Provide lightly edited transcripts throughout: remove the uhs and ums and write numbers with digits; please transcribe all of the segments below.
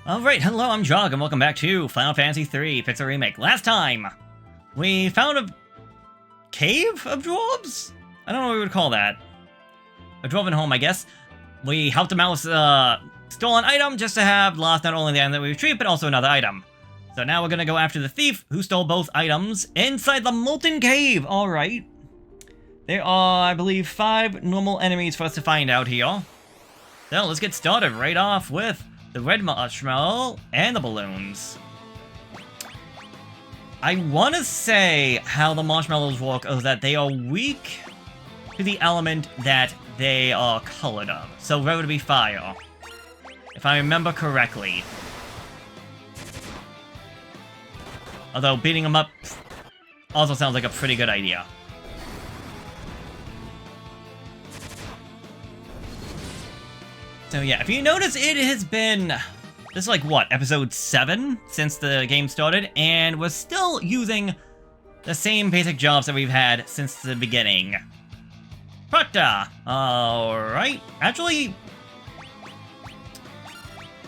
Alright, hello, I'm Jog, and welcome back to Final Fantasy III Pixel Remake. Last time, we found a cave of dwarves? I don't know what we would call that. A dwarven home, I guess. We helped him out with a stolen item just to have lost not only the item that we retrieved, but also another item. So now we're gonna go after the thief who stole both items inside the molten cave. Alright. There are, I believe, 5 normal enemies for us to find out here. So let's get started right off with the red marshmallow and the balloons. I want to say how the marshmallows work is that they are weak to the element that they are colored of. So red would be fire, if I remember correctly. Although beating them up also sounds like a pretty good idea. So yeah, if you notice, it has been, this is like, what, episode 7 since the game started, and we're still using the same basic jobs that we've had since the beginning. Procta! Alright, actually,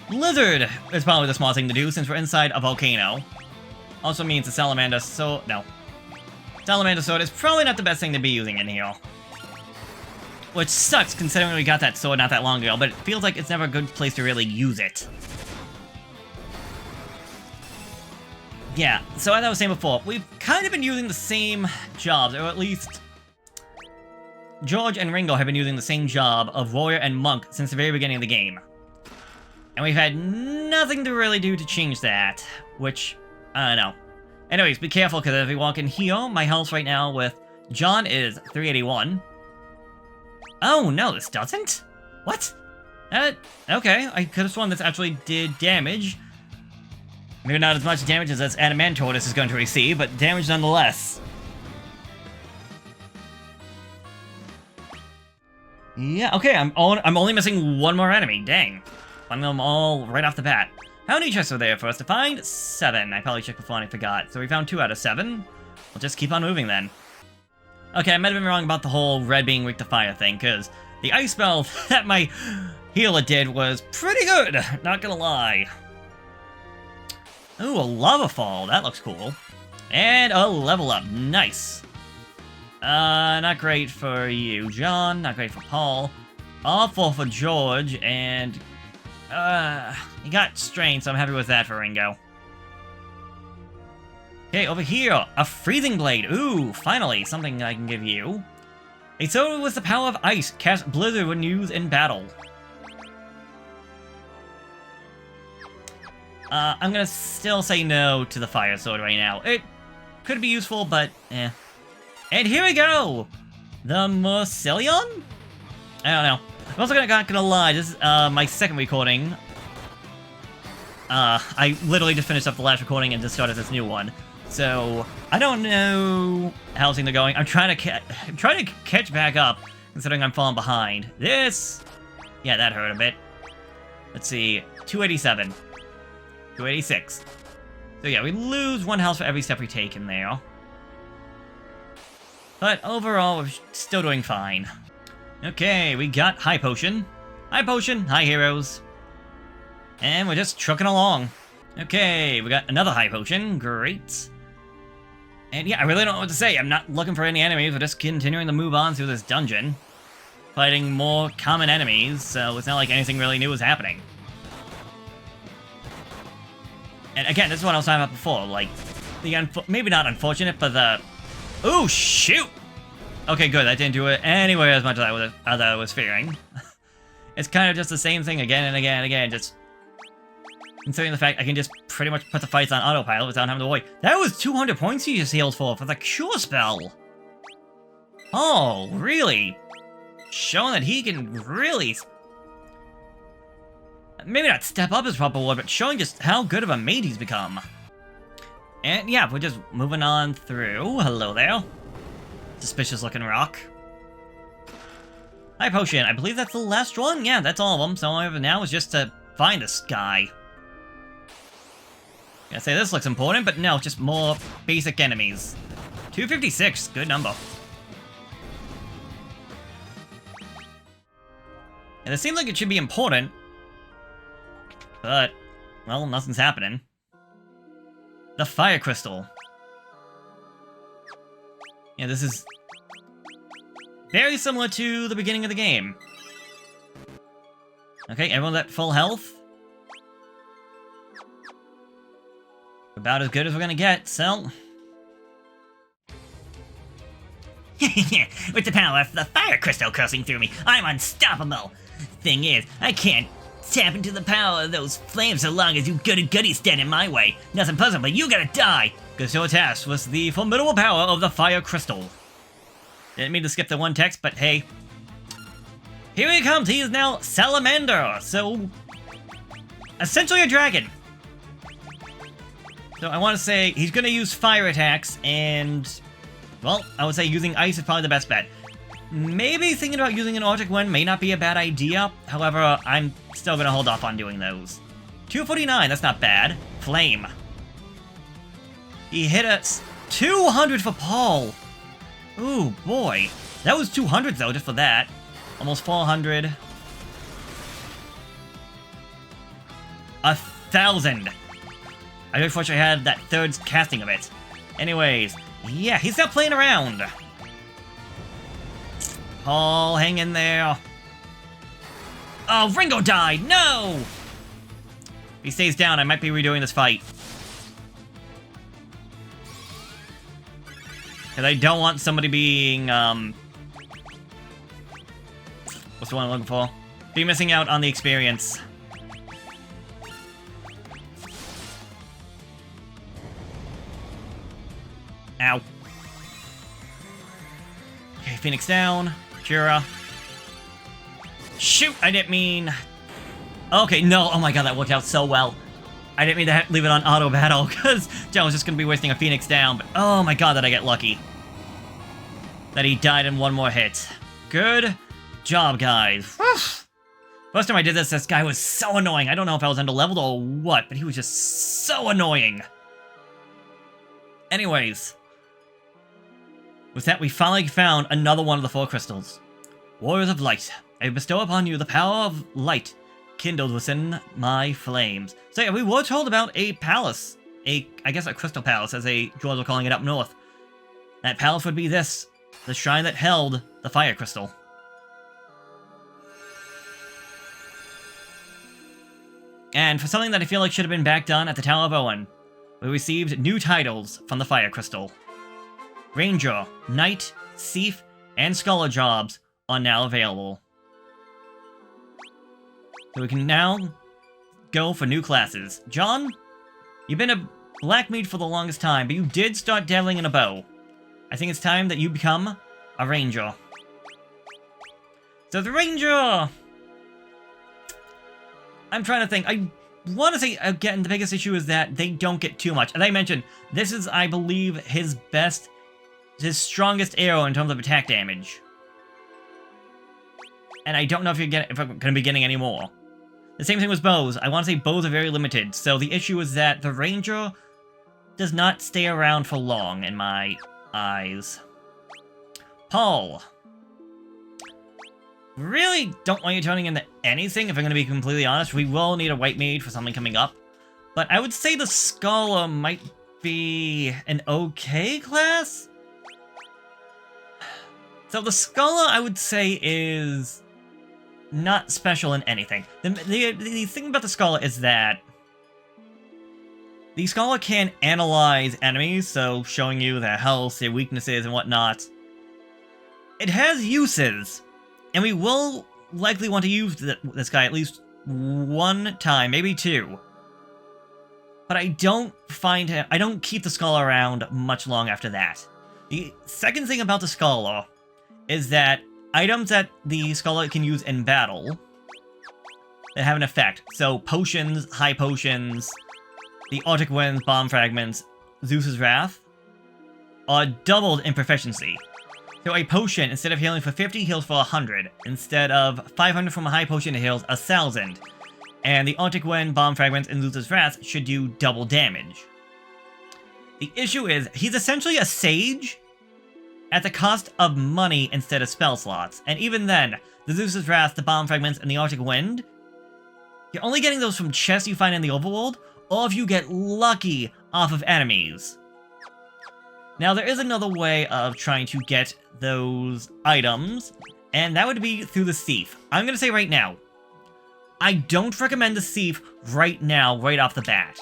Lizard is probably the smart thing to do since we're inside a volcano. Also means the salamander, so, no. Salamander sword is probably not the best thing to be using in here. Which sucks, considering we got that sword not that long ago, but it feels like it's never a good place to really use it. Yeah, so as I was saying before, we've kind of been using the same jobs, or at least George and Ringo have been using the same job of warrior and monk since the very beginning of the game. And we've had nothing to really do to change that, which, I don't know. Anyways, be careful, because if we walk in here, my health right now with John is 381. Oh, no, this doesn't? What? Okay, I could have sworn this actually did damage. Maybe not as much damage as this Adamantortus is going to receive, but damage nonetheless. Yeah, okay, I'm only missing one more enemy, dang. Finding them all right off the bat. How many chests are there for us to find? 7. I probably checked before and I forgot. So we found 2 out of 7. We'll just keep on moving then. Okay, I might have been wrong about the whole red being weak to fire thing, because the ice spell that my healer did was pretty good, not gonna lie. Ooh, a lava fall, that looks cool. And a level up, nice. Not great for you, John, not great for Paul. Awful for George, and, he got strained, so I'm happy with that for Ringo. Okay, over here, a freezing blade. Ooh, finally, something I can give you. A sword with the power of ice. Cast blizzard when used in battle. I'm gonna still say no to the fire sword right now. It could be useful, but eh. And here we go! The Marcelion? I don't know. I'm also not gonna lie, this is my second recording. I literally just finished up the last recording and just started this new one. So, I don't know how things are going. I'm trying to catch back up, considering I'm falling behind. This... yeah, that hurt a bit. Let's see, 287. 286. So yeah, we lose 1 health for every step we take in there. But overall, we're still doing fine. Okay, we got High Potion. High Potion, High Heroes. And we're just trucking along. Okay, we got another High Potion. Great. And yeah, I really don't know what to say. I'm not looking for any enemies. We're just continuing to move on through this dungeon. Fighting more common enemies, so it's not like anything really new is happening. And again, this is what I was talking about before. Like, the maybe not unfortunate, but the... ooh, shoot! Okay, good. That didn't do it anywhere as much as I was fearing. It's kind of just the same thing again and again and again. Just... considering the fact I can just pretty much put the fights on autopilot without having to worry. That was 200 points he just healed for the cure spell! Oh, really? Showing that he can really... maybe not step up his proper word, but showing just how good of a mate he's become. And yeah, we're just moving on through. Hello there. Suspicious looking rock. High Potion, I believe that's the last one? Yeah, that's all of them, so all I have now is just to find this guy. I say this looks important, but no, just more basic enemies. 256, good number. And it seems like it should be important, but Well, nothing's happening. The Fire Crystal. Yeah, this is very similar to the beginning of the game. Okay, everyone's at full health. About as good as we're gonna get, so... With the power of the fire crystal coursing through me, I'm unstoppable. Thing is, I can't tap into the power of those flames so long as you goody-goody stand in my way. Nothing personal, but you gotta die. Your task was the formidable power of the Fire Crystal. Didn't mean to skip the one text, but hey. Here he comes, he is now Salamander, so... essentially a dragon. So I want to say, he's gonna use fire attacks, and... well, I would say using ice is probably the best bet. Maybe thinking about using an Arctic Wind may not be a bad idea. However, I'm still going to hold off on doing those. 249, that's not bad. Flame. He hit us 200 for Paul. Ooh, boy. That was 200 though, just for that. Almost 400. 1,000. I just wish I had that third casting of it. Anyways, yeah, he's not playing around. Paul, hang in there. Oh, Ringo died! No! If he stays down, I might be redoing this fight. Because I don't want somebody being, what's the one I'm looking for? Be missing out on the experience. Ow. Okay, Phoenix down. Kira. Shoot! I didn't mean... okay, no. Oh my god, that worked out so well. I didn't mean to leave it on auto battle, because John was just going to be wasting a Phoenix down, but oh my god, did I get lucky. That he died in one more hit. Good job, guys. First time I did this guy was so annoying. I don't know if I was under-leveled or what, but he was just so annoying. Anyways. With that, we finally found another one of the 4 crystals. Warriors of Light, I bestow upon you the power of light kindled within my flames. So yeah, we were told about a palace. I guess a crystal palace, as the dwarves were calling it up north. That palace would be this, the shrine that held the fire crystal. And for something that I feel like should have been back done at the Tower of Owen, we received new titles from the fire crystal. Ranger, Knight, Thief, and Scholar jobs are now available. So we can now go for new classes. John, you've been a black mage for the longest time, but you did start dabbling in a bow. I think it's time that you become a ranger. So the ranger... I'm trying to think. I want to say, again, the biggest issue is that they don't get too much. As I mentioned, this is, I believe, his strongest arrow in terms of attack damage. And I don't know if I'm going to be getting any more. The same thing with bows. I want to say bows are very limited, so the issue is that the ranger does not stay around for long, in my eyes. Paul. Really don't want you turning into anything, if I'm going to be completely honest. We will need a white mage for something coming up. But I would say the Scholar might be an okay class? So the Scholar, I would say, is not special in anything. The thing about the Scholar is that the Scholar can analyze enemies, so showing you their health, their weaknesses, and whatnot. It has uses, and we will likely want to use this guy at least one time, maybe 2. But I don't keep the Scholar around much long after that. The second thing about the Scholar is that items that the Scholar can use in battle that have an effect. So potions, high potions, the Arctic Winds, bomb fragments, Zeus's Wrath, are doubled in proficiency. So a potion, instead of healing for 50, heals for 100. Instead of 500 from a high potion, it heals 1,000. And the Arctic Wind, bomb fragments, and Zeus's Wrath should do double damage. The issue is, he's essentially a sage at the cost of money instead of spell slots. And even then, the Zeus's Wrath, the bomb fragments, and the Arctic Wind You're only getting those from chests you find in the overworld, or if you get lucky off of enemies. Now, there is another way of trying to get those items, and that would be through the thief. I'm going to say right now, I don't recommend the thief right now, right off the bat.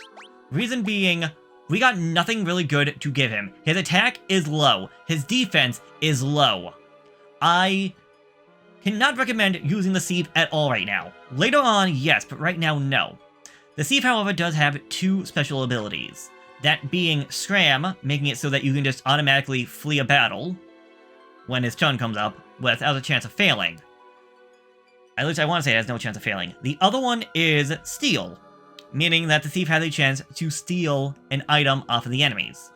Reason being, we got nothing really good to give him. His attack is low. His defense is low. I cannot recommend using the thief at all right now. Later on, yes, but right now, no. The thief, however, does have 2 special abilities. That being Scram, making it so that you can just automatically flee a battle when his turn comes up without a chance of failing. At least I want to say it has no chance of failing. The other one is Steal, meaning that the thief has a chance to steal an item off of the enemies.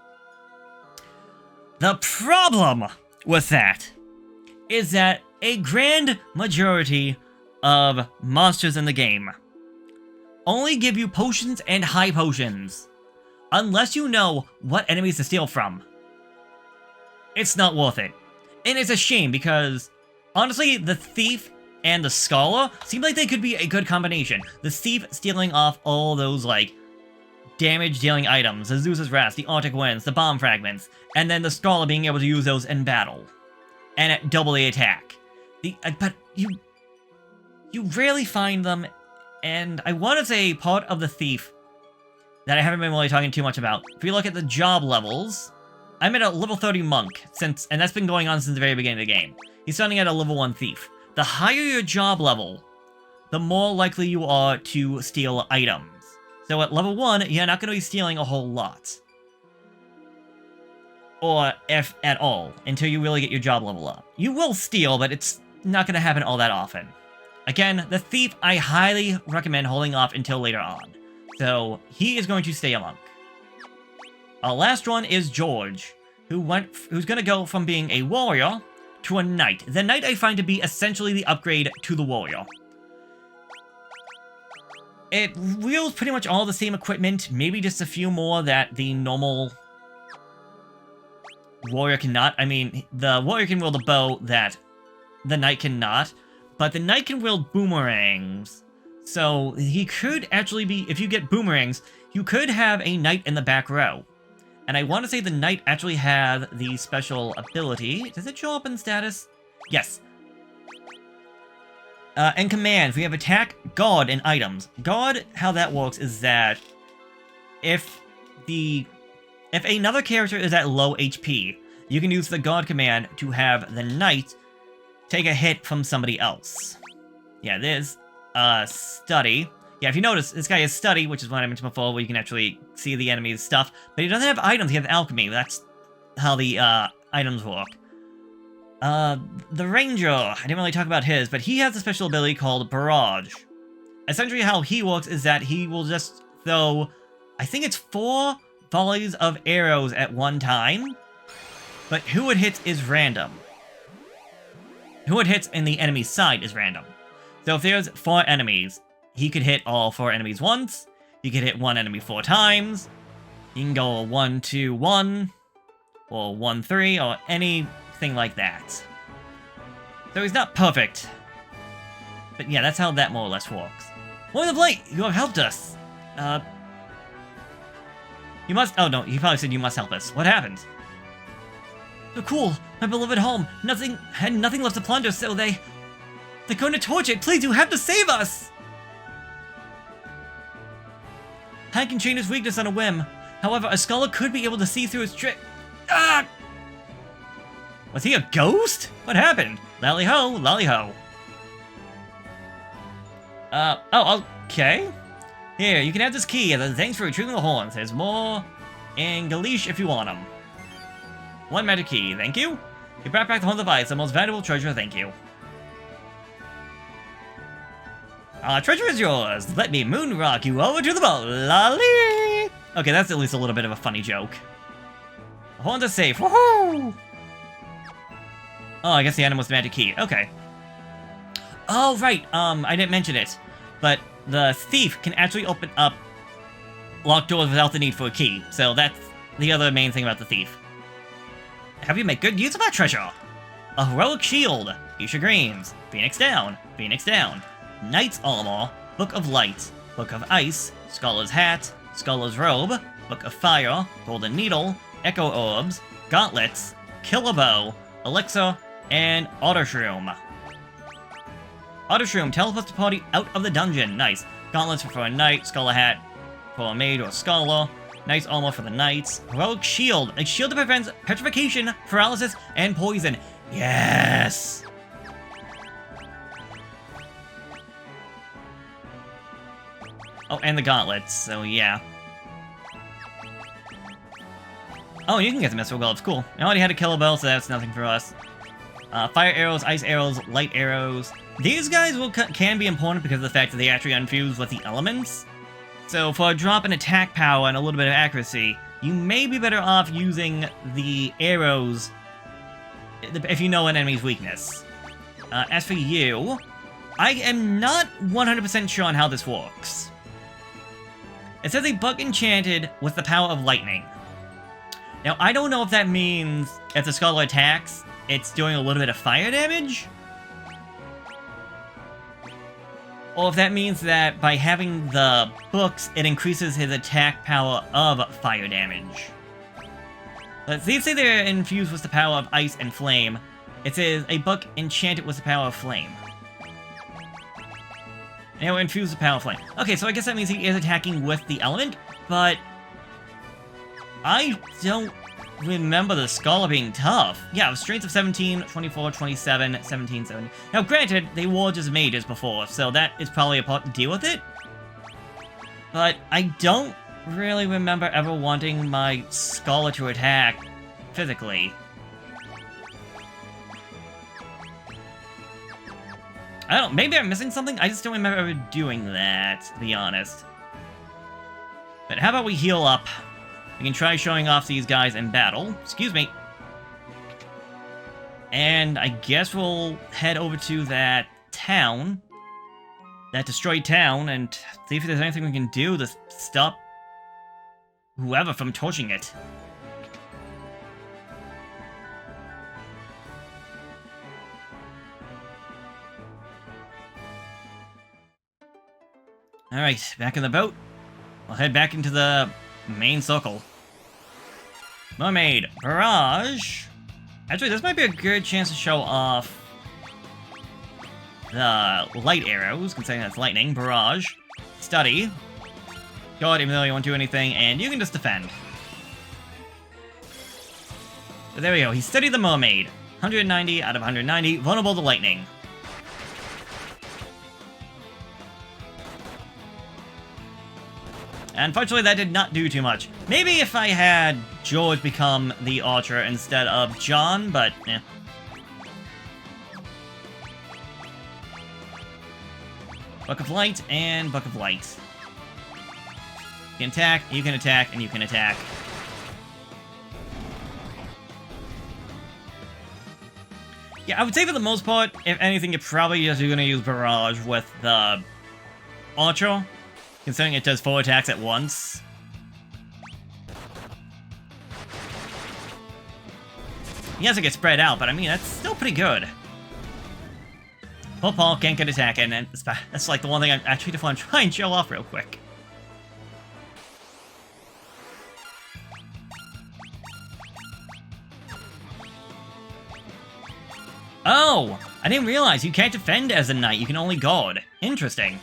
The problem with that is that a grand majority of monsters in the game only give you potions and high potions, unless you know what enemies to steal from. It's not worth it. And it's a shame because, honestly, the Thief and the Scholar seem like they could be a good combination. The Thief stealing off all those, like, damage-dealing items, the Zeus's Wrath, the Arctic Winds, the Bomb Fragments, and then the Scholar being able to use those in battle. And at double the attack. But you rarely find them, and I want to say part of the Thief that I haven't been really talking too much about. If you look at the job levels, I'm at a level 30 Monk, and that's been going on since the very beginning of the game. He's starting at a level 1 Thief. The higher your job level, the more likely you are to steal items. So at level 1, you're not going to be stealing a whole lot. Or if at all, until you really get your job level up. You will steal, but it's not going to happen all that often. Again, the Thief, I highly recommend holding off until later on. So, he is going to stay a monk. Our last one is George, who's going to go from being a warrior to a knight. The knight I find to be essentially the upgrade to the warrior. It wields pretty much all the same equipment, maybe just a few more that the normal warrior cannot. I mean, the warrior can wield a bow that the knight cannot, but the knight can wield boomerangs. So he could actually be, if you get boomerangs, you could have a knight in the back row. And I want to say the knight actually had the special ability. Does it show up in status? Yes. In commands, we have attack, guard, and items. Guard, how that works is that if another character is at low HP, you can use the guard command to have the knight take a hit from somebody else. Yeah, there's study. Yeah, if you notice, this guy has study, which is what I mentioned before, where you can actually see the enemy's stuff. But he doesn't have items, he has alchemy. That's how the items work. The ranger, I didn't really talk about his, but he has a special ability called Barrage. Essentially how he works is that he will just throw, I think it's 4 volleys of arrows at one time, but who it hits is random. Who it hits in the enemy's side is random. So if there's 4 enemies, he could hit all 4 enemies once, he could hit one enemy 4 times, he can go 1-2-1, or 1-3, or anything like that. So he's not perfect. But yeah, that's how that more or less works. Lord of Light, you have helped us. You must, oh no, he probably said you must help us. What happened? So cool, my beloved home, had nothing left to plunder, so they're going to torch it. Please, you have to save us! Hank can change his weakness on a whim. However, a scholar could be able to see through his trick. Ah! Was he a ghost? What happened? Lally ho, lally ho. Oh, okay. Here, you can have this key. Thanks for retrieving the horns. There's more in Galish if you want them. 1 magic key, thank you. You brought back the horns of ice, the most valuable treasure, thank you. Treasure is yours. Let me moon rock you over to the boat. Lolly! Okay, that's at least a little bit of a funny joke. The horns are safe. Woohoo! Oh, I guess the item was the magic key. Okay. Oh, right. I didn't mention it. But the thief can actually open up locked doors without the need for a key. So that's the other main thing about the thief. Have you made good use of our treasure? A heroic shield. Fuchsia Greens. Phoenix down. Phoenix down. Knight's armor, Book of Light, Book of Ice, Scholar's Hat, Scholar's Robe, Book of Fire, Golden Needle, Echo Orbs, Gauntlets, Killer Bow, Elixir, and Otter Shroom. Otter Shroom teleports the party out of the dungeon. Nice. Gauntlets for a knight, Scholar Hat for a maid or scholar, Knight's Armor for the knights, Heroic Shield, a shield that prevents petrification, paralysis, and poison. Yes! Oh, and the gauntlets, so yeah. Oh, you can get the Mystical Gloves, cool. I already had a Killer Bell, so that's nothing for us. Fire arrows, ice arrows, light arrows. These guys can be important because of the fact that they actually unfuse with the elements. So for a drop in attack power and a little bit of accuracy, you may be better off using the arrows if you know an enemy's weakness. As for you, I am not 100% sure on how this works. It says a book enchanted with the power of lightning. Now, I don't know if that means if the scholar attacks, it's doing a little bit of fire damage, or if that means that by having the books, it increases his attack power of fire damage. These say they're infused with the power of ice and flame. It says a book enchanted with the power of flame. Now infuse the power of flame. Okay, so I guess that means he is attacking with the element, but I don't remember the Scholar being tough. Yeah, it was strengths of 17, 24, 27, 17, 17. Now, granted, they were just mages before, so that is probably a part to deal with it. But I don't really remember ever wanting my Scholar to attack physically. I don't know, maybe I'm missing something? I just don't remember ever doing that, to be honest. But how about we heal up? We can try showing off these guys in battle. Excuse me. And I guess we'll head over to that town. That destroyed town, and see if there's anything we can do to stop whoever from torching it. Alright, back in the boat. We'll head back into the main circle. Mermaid, Barrage. Actually, this might be a good chance to show off the light arrows, considering that's lightning. Barrage, Study. God, even though you won't do anything, and you can just defend. So there we go, he studied the Mermaid. 190 out of 190, vulnerable to lightning. Unfortunately, that did not do too much. Maybe if I had George become the archer instead of John, but eh. Book of Light and Book of Light. You can attack, you can attack, and you can attack. Yeah, I would say for the most part, if anything, you're probably just going to use Barrage with the archer. Considering it does 4 attacks at once. He has to get spread out, but I mean, that's still pretty good. Paul can't get attack, and that's like the one thing I actually want to try and show off real quick. Oh! I didn't realize you can't defend as a knight, you can only guard. Interesting.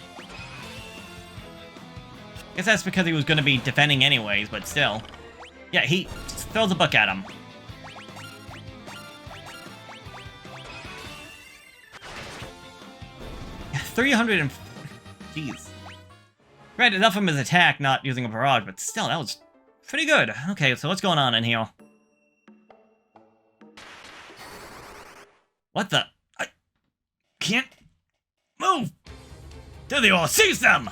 I guess that's because he was going to be defending anyways, but still. Yeah, he throws a book at him. $340. Jeez. Granted, enough from his attack, not using a barrage, but still, that was pretty good. Okay, so what's going on in here? What the? I can't move! There they are! Seize them!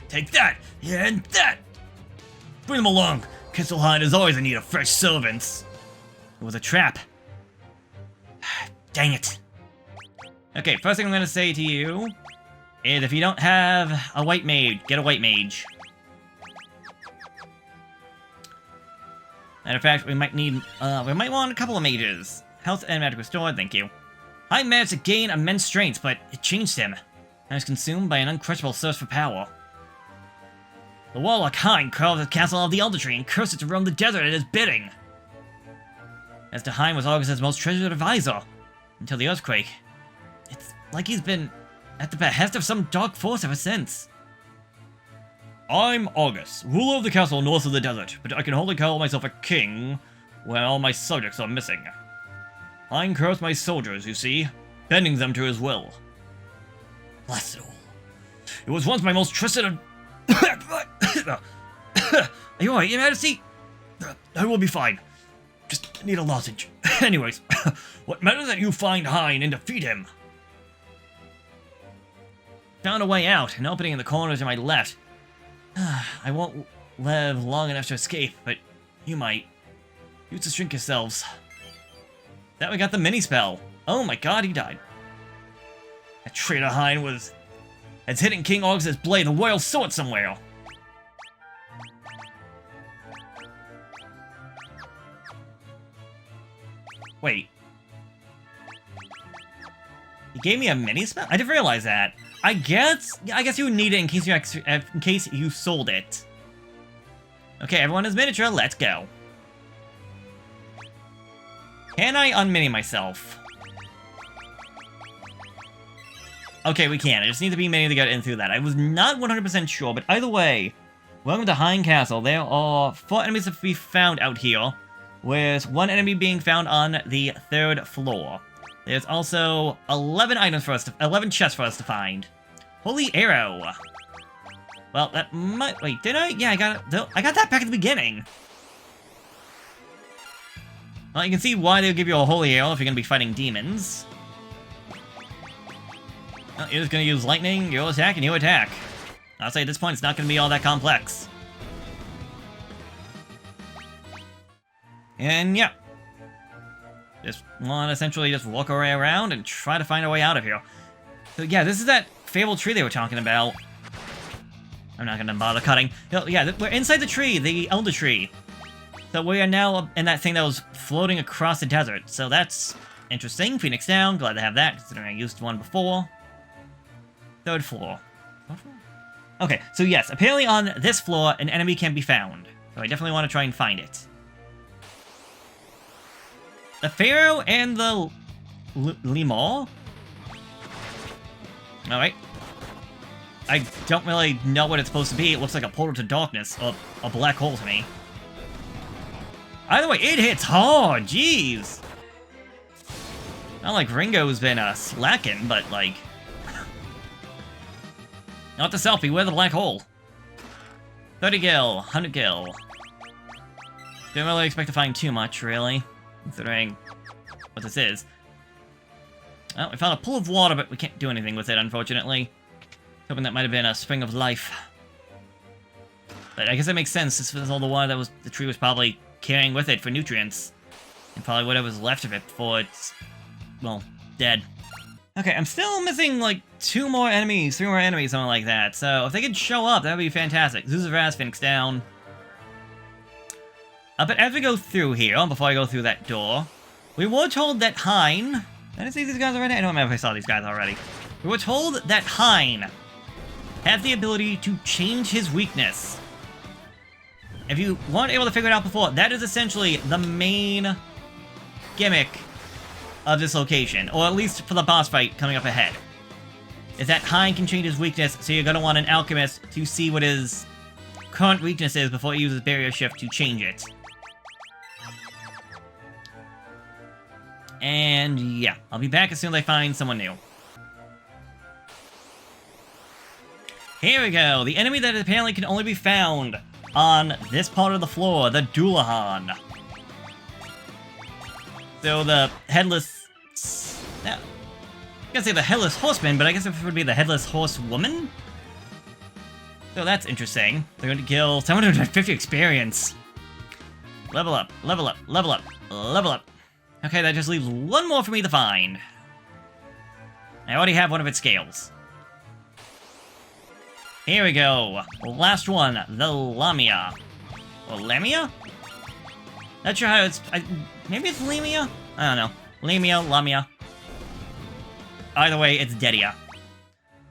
Take that, and that! Bring them along. Kisselhine is always in need of fresh servants. It was a trap. Dang it. Okay, first thing I'm going to say to you is if you don't have a white mage, get a white mage. Matter of fact, we might want a couple of mages. Health and magic restored, thank you. I managed to gain immense strength, but it changed him. I was consumed by an unquenchable thirst for power. The warlock Hein carved the castle of the Elder Tree and cursed it to roam the desert at his bidding. As to Hein was August's most treasured advisor, until the earthquake. It's like he's been at the behest of some dark force ever since. I'm August, ruler of the castle north of the desert, but I can hardly call myself a king when all my subjects are missing. Hein cursed my soldiers, you see, bending them to his will. Bless it all. It was once my most trusted Are you alright, Your Majesty? I will be fine. Just need a lozenge. Anyways, what matters that you find Hein and defeat him? Found a way out, an opening in the corner to my left. I won't live long enough to escape, but you might. Use to shrink yourselves. That we got the mini spell. Oh my god, he died. That traitor Hein has hidden King August's blade, the royal sword, somewhere. Wait. He gave me a mini spell? I didn't realize that. I guess you would need it in case you sold it. Okay, everyone is miniature. Let's go. Can I unmini myself? Okay, we can. I just need to be mini to get in through that. I was not 100% sure, but either way, welcome to Hein Castle. There are 4 enemies to be found out here, with 1 enemy being found on the 3rd floor. There's also 11 chests for us to find. Holy arrow. Well, that might... Wait, did I? Yeah, I got that back at the beginning. Well, you can see why they'll give you a holy arrow if you're going to be fighting demons. Well, you're just going to use lightning, you'll attack, and you attack. I'll say at this point it's not going to be all that complex. And yeah. Just want to essentially just walk our way around and try to find our way out of here. So yeah, this is that fabled tree they were talking about. I'm not going to bother cutting. Yeah, we're inside the tree, the Elder Tree. So we are now in that thing that was floating across the desert. So that's interesting. Phoenix down, glad to have that, considering I used one before. 3rd floor. Okay, so yes, apparently on this floor, an enemy can be found. So I definitely want to try and find it. The Pharaoh and the Lemur? Alright. I don't really know what it's supposed to be. It looks like a portal to darkness, or a black hole to me. Either way, it hits hard, jeez! Not like Ringo's been slacking, but like... Not the selfie, we're the black hole. 30 gil, 100 gil. Didn't really expect to find too much, really, considering what this is. Well, we found a pool of water, but we can't do anything with it, unfortunately. Hoping that might have been a spring of life. But I guess that makes sense. This was all the water that the tree was probably carrying with it for nutrients. And probably whatever was left of it before it's, well, dead. Okay, I'm still missing, like, 3 more enemies, something like that. So if they could show up, that would be fantastic. Zuzavaz, Phoenix down. But as we go through here, before I go through that door, we were told that Hein... Did I see these guys already? I don't remember if I saw these guys already. We were told that Hein has the ability to change his weakness. If you weren't able to figure it out before, that is essentially the main gimmick of this location, or at least for the boss fight coming up ahead. Is that Hein can change his weakness, so you're going to want an alchemist to see what his current weakness is before he uses Barrier Shift to change it. And yeah, I'll be back as soon as I find someone new. Here we go, the enemy that apparently can only be found on this part of the floor, the Dullahan. So the headless... I was gonna say the headless horseman, but I guess it would be the headless horsewoman? So that's interesting. They're going to kill 750 experience. Level up, level up, level up, level up. Okay, that just leaves 1 more for me to find. I already have one of its scales. Here we go. Last one, the Lamia. Or Lamia? Not sure how it's... maybe it's Lamia? I don't know. Lamia, Lamia. Either way, it's Dedia.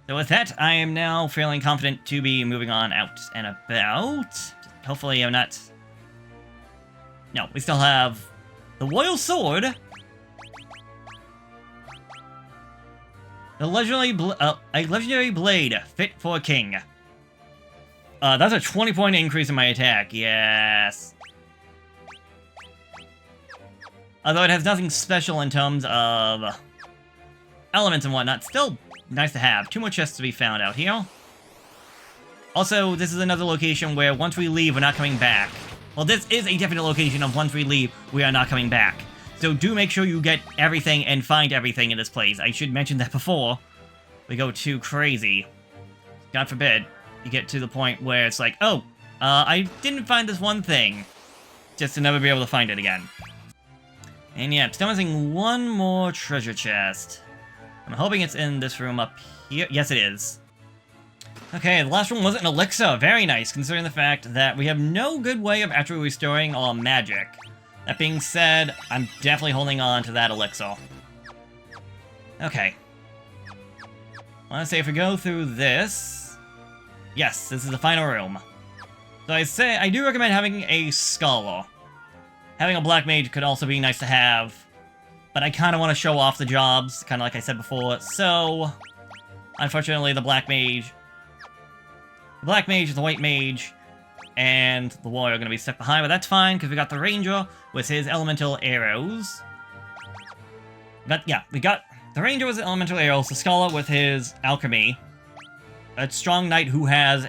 So with that, I am now feeling confident to be moving on out and about. Hopefully I'm not... No, we still have the Royal Sword. The a legendary blade fit for a king. That's a 20-point increase in my attack. Yes. Although it has nothing special in terms of elements and whatnot, still nice to have. 2 more chests to be found out here. Also, this is another location where once we leave, we're not coming back. Well, this is a definite location of once we leave, we are not coming back. So do make sure you get everything and find everything in this place. I should mention that before we go too crazy. God forbid you get to the point where it's like, oh, I didn't find this one thing. Just to never be able to find it again. And yeah, I'm still missing one more treasure chest. I'm hoping it's in this room up here. Yes, it is. Okay, the last one wasn't an elixir. Very nice, considering the fact that we have no good way of actually restoring our magic. That being said, I'm definitely holding on to that elixir. Okay. I want to say if we go through this... Yes, this is the final room. So I do recommend having a scholar. Having a black mage could also be nice to have. But I kind of want to show off the jobs, kind of like I said before. So, unfortunately, the black mage, the white mage, and the warrior are going to be stuck behind, but that's fine, because we got the ranger with his elemental arrows. But yeah, we got the ranger with his elemental arrows, the scholar with his alchemy, a strong knight who has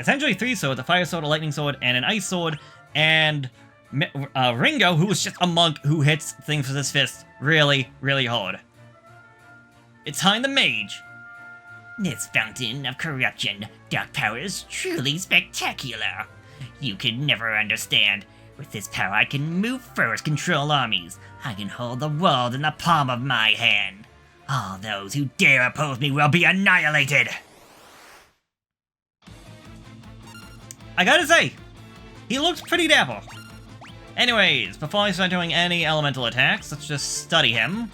essentially 3 swords, a fire sword, a lightning sword, and an ice sword, and Ringo, who is just a monk who hits things with his fist really, really hard. It's time the mage. This fountain of corruption, dark power is truly spectacular. You could never understand. With this power I can move first, control armies. I can hold the world in the palm of my hand. All those who dare oppose me will be annihilated. I gotta say, he looks pretty dapper. Anyways, before I start doing any elemental attacks, let's just study him.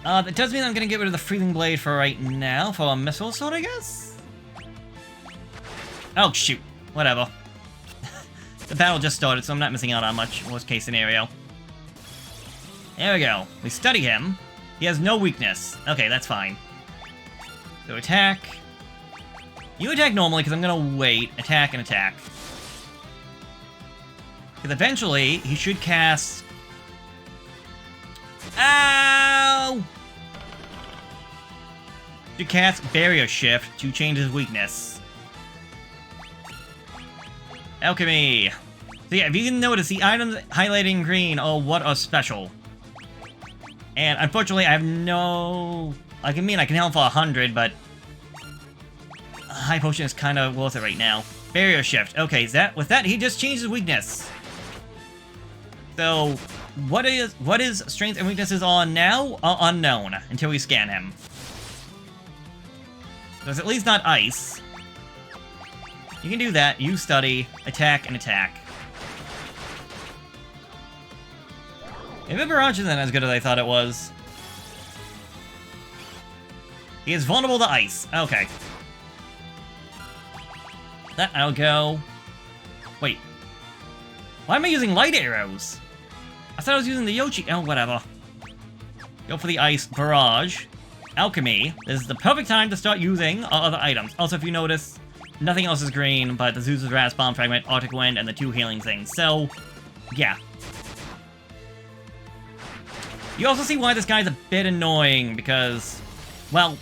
That does mean I'm gonna get rid of the Freezing Blade for right now, for a Missile Sword, I guess? Oh, shoot. Whatever. The battle just started, so I'm not missing out on much, worst case scenario. There we go. We study him. He has no weakness. Okay, that's fine. So attack. You attack normally, because I'm gonna wait. Attack and attack. Because eventually, he should cast... Ow! To cast Barrier Shift to change his weakness. Alchemy. So yeah, if you can notice, the items highlighted in green are what are special. And unfortunately, I have no... I can help for 100, but... High Potion is kind of worth it right now. Barrier Shift. Okay, with that, he just changed his weakness. So... What his strengths and weaknesses are now are unknown until we scan him. So it's at least not ice. You can do that. You study, attack, and attack. Maybe Barrage isn't as good as I thought it was. He is vulnerable to ice. Okay. That I'll go. Wait. Why am I using light arrows? I thought I was using the Yoshi. Oh, whatever. Go for the ice barrage. Alchemy. This is the perfect time to start using our other items. Also, if you notice, nothing else is green but the Zeus's Wrath Bomb Fragment, Arctic Wind, and the 2 healing things. So, yeah. You also see why this guy's a bit annoying because, well,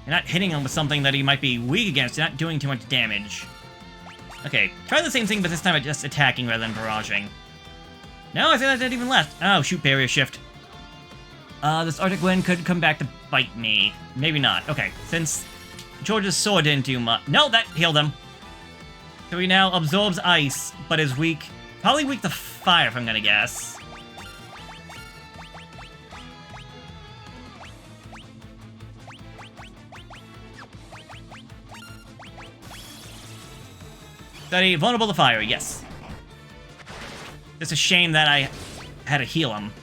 you're not hitting him with something that he might be weak against. You're not doing too much damage. Okay, try the same thing, but this time just attacking rather than barraging. No, I think that didn't even left. Oh, shoot, Barrier Shift. This Arctic Wind could come back to bite me. Maybe not. Okay, since George's sword didn't do much. No, that healed him. So he now absorbs ice, but is weak. Probably weak to fire, if I'm gonna guess. Study, vulnerable to fire, yes. It's a shame that I had to heal him.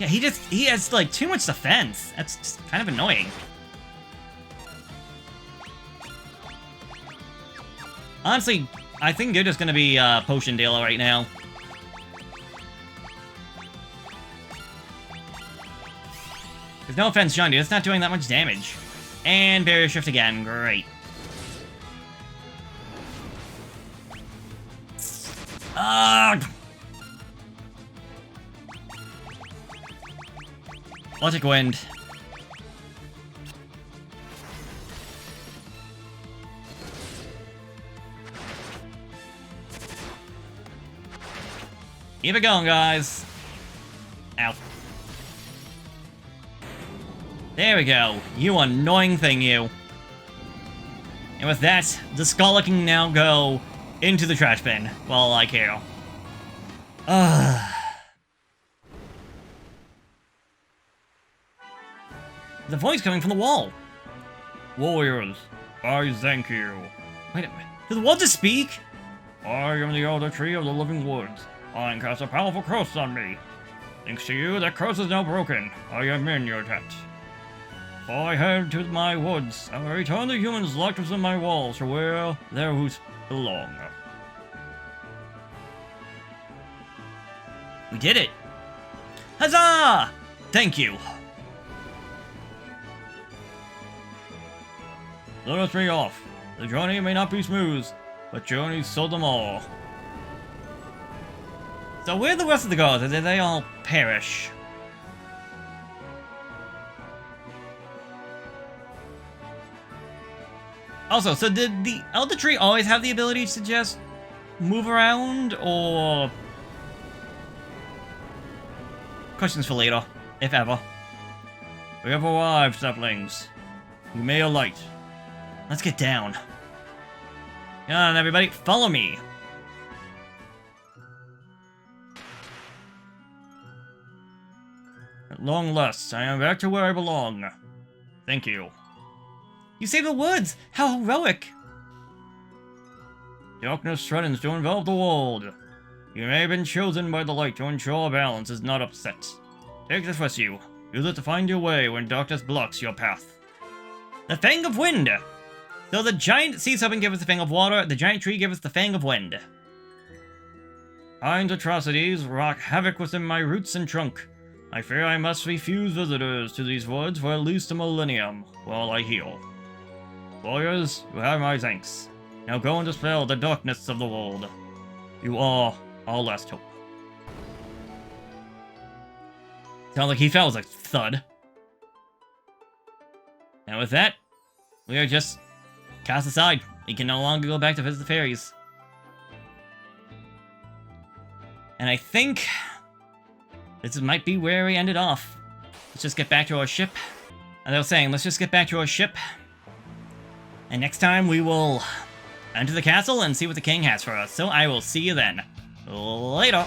Yeah, he has, like, too much defense. That's just kind of annoying. Honestly, I think they're just gonna be, potion dealer right now. There's no offense, John, dude. It's not doing that much damage. And barrier shift again. Great. Electric wind. Keep it going, guys. Ow. There we go. You annoying thing, you. And with that, the Scholar can now go into the trash bin while I care. The voice coming from the wall. Warriors, I thank you. Wait a minute. Did the wall just speak? I am the elder tree of the living woods. I cast a powerful curse on me. Thanks to you, that curse is now broken. I am in your tent. I head to my woods, and will return the humans locked within my walls to where their roots belong. We did it! Huzzah! Thank you. Let us be off. The journey may not be smooth, but journeys seldom are. So where are the rest of the gods? Did they all perish? Also, so did the Elder Tree always have the ability to just move around, or... Questions for later, if ever. We have arrived, saplings. You may alight. Let's get down. Come on, everybody, follow me. At long last, I am back to where I belong. Thank you. You saved the woods! How heroic! Darkness threatens to envelop the world. You may have been chosen by the light to ensure balance is not upset. Take this with you. Use it to find your way when darkness blocks your path. The Fang of Wind! So the giant sea serpent gave us the Fang of Water, the giant tree gave us the Fang of Wind. Kind atrocities wreak havoc within my roots and trunk. I fear I must refuse visitors to these woods for at least a millennium while I heal. Warriors, you have my thanks. Now go and dispel the darkness of the world. You are our last hope. Sounds like he fell as a thud. And with that, we are just cast aside. We can no longer go back to visit the fairies. And I think this might be where we ended off. Let's just get back to our ship. As I was saying, let's just get back to our ship. And next time we will enter the castle and see what the king has for us. So I will see you then. Later.